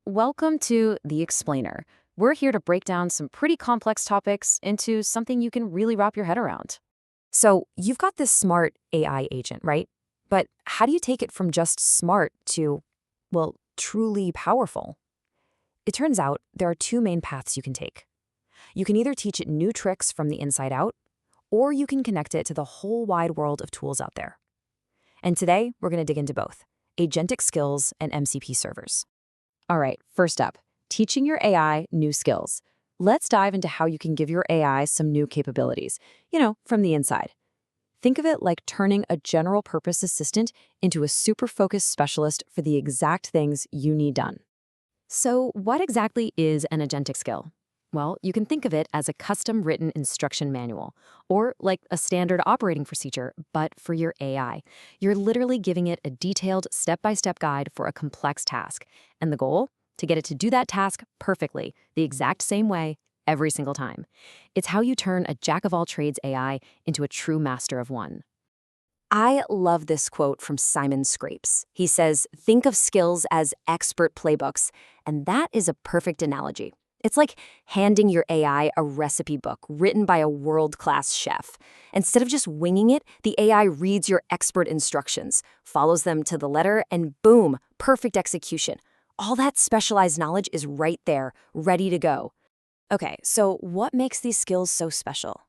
Welcome to The Explainer. We're here to break down some pretty complex topics into something you can really wrap your head around. So, you've got this smart AI agent, right? But how do you take it from just smart to, well, truly powerful? It turns out there are two main paths you can take. You can either teach it new tricks from the inside out, or you can connect it to the whole wide world of tools out there. And today, we're going to dig into both agentic skills and MCP servers. All right, first up, teaching your AI new skills. Let's dive into how you can give your AI some new capabilities, from the inside. Think of it like turning a general purpose assistant into a super focused specialist for the exact things you need done. So, what exactly is an agentic skill? Well, you can think of it as a custom written instruction manual, or like a standard operating procedure, but for your AI. You're literally giving it a detailed step-by-step guide for a complex task. And the goal? To get it to do that task perfectly, the exact same way, every single time. It's how you turn a jack-of-all-trades AI into a true master of one. I love this quote from Simon Scrapes. He says, "Think of skills as expert playbooks," and that is a perfect analogy. It's like handing your AI a recipe book written by a world-class chef. Instead of just winging it, the AI reads your expert instructions, follows them to the letter, and boom, perfect execution. All that specialized knowledge is right there, ready to go. Okay, so what makes these skills so special?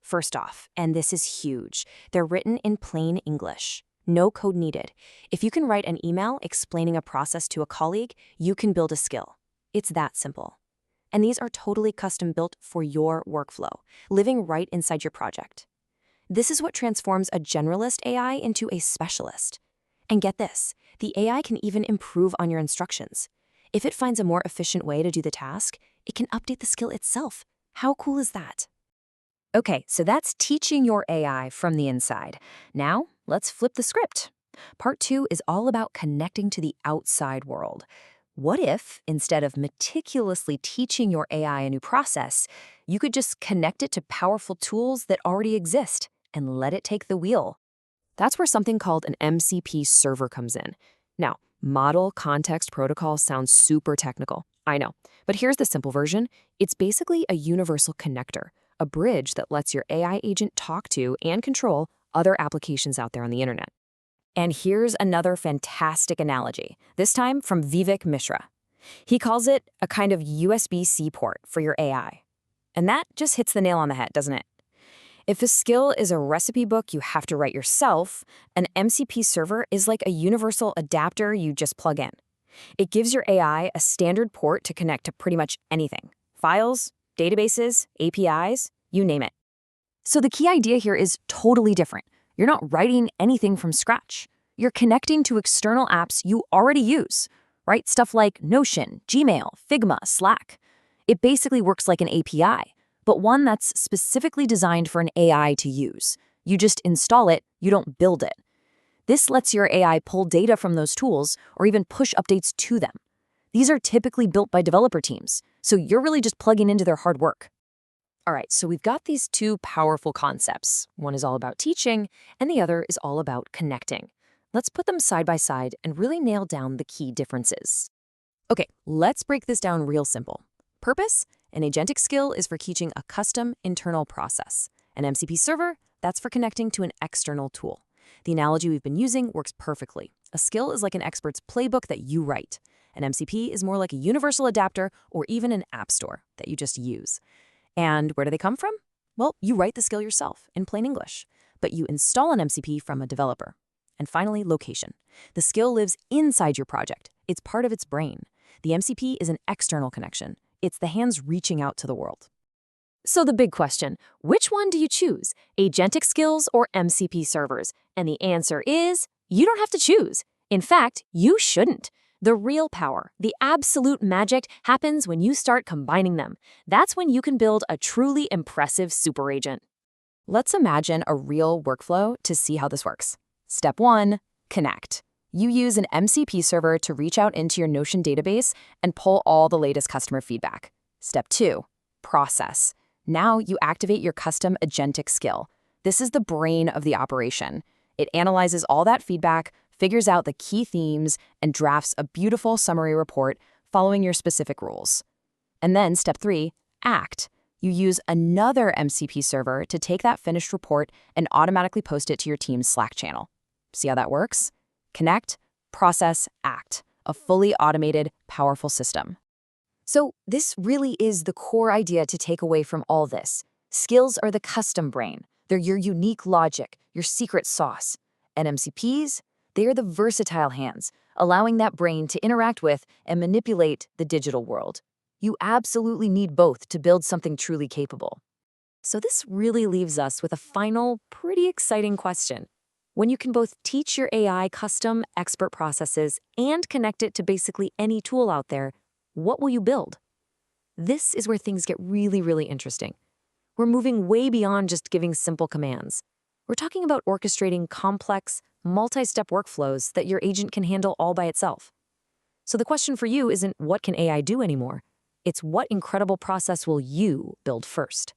First off, and this is huge, they're written in plain English. No code needed. If you can write an email explaining a process to a colleague, you can build a skill. It's that simple. And these are totally custom built for your workflow, living right inside your project. This is what transforms a generalist AI into a specialist. And get this, the AI can even improve on your instructions. If it finds a more efficient way to do the task, it can update the skill itself. How cool is that? Okay, so that's teaching your AI from the inside. Now, let's flip the script. Part 2 is all about connecting to the outside world. What if, instead of meticulously teaching your AI a new process, you could just connect it to powerful tools that already exist and let it take the wheel? That's where something called an MCP server comes in. Now, Model Context Protocol sounds super technical, I know, but here's the simple version. It's basically a universal connector, a bridge that lets your AI agent talk to and control other applications out there on the internet. And here's another fantastic analogy, this time from Vivek Mishra. He calls it a kind of USB-C port for your AI. And that just hits the nail on the head, doesn't it? If a skill is a recipe book you have to write yourself, an MCP server is like a universal adapter you just plug in. It gives your AI a standard port to connect to pretty much anything. Files, databases, APIs, you name it. So the key idea here is totally different. You're not writing anything from scratch. You're connecting to external apps you already use, right? Stuff like Notion, Gmail, Figma, Slack. It basically works like an API, but one that's specifically designed for an AI to use. You just install it, you don't build it. This lets your AI pull data from those tools or even push updates to them. These are typically built by developer teams, so you're really just plugging into their hard work. All right, so we've got these two powerful concepts. One is all about teaching, and the other is all about connecting. Let's put them side by side and really nail down the key differences. Okay, let's break this down real simple. Purpose: an agentic skill is for teaching a custom internal process. An MCP server, that's for connecting to an external tool. The analogy we've been using works perfectly. A skill is like an expert's playbook that you write. An MCP is more like a universal adapter or even an app store that you just use. And where do they come from? Well, you write the skill yourself in plain English, but you install an MCP from a developer. And finally, location. The skill lives inside your project. It's part of its brain. The MCP is an external connection. It's the hands reaching out to the world. So the big question, which one do you choose? Agentic skills or MCP servers? And the answer is, you don't have to choose. In fact, you shouldn't. The real power, the absolute magic, happens when you start combining them. That's when you can build a truly impressive super agent. Let's imagine a real workflow to see how this works. Step 1, connect. You use an MCP server to reach out into your Notion database and pull all the latest customer feedback. Step 2, process. Now you activate your custom agentic skill. This is the brain of the operation. It analyzes all that feedback, figures out the key themes, and drafts a beautiful summary report, following your specific rules. And then step 3, act. You use another MCP server to take that finished report and automatically post it to your team's Slack channel. See how that works? Connect, process, act. A fully automated, powerful system. So this really is the core idea to take away from all this. Skills are the custom brain. They're your unique logic, your secret sauce. And MCPs, they are the versatile hands, allowing that brain to interact with and manipulate the digital world. You absolutely need both to build something truly capable. So this really leaves us with a final, pretty exciting question. When you can both teach your AI custom expert processes and connect it to basically any tool out there, what will you build? This is where things get really, really interesting. We're moving way beyond just giving simple commands. We're talking about orchestrating complex, multi-step workflows that your agent can handle all by itself. So the question for you isn't what can AI do anymore? It's what incredible process will you build first?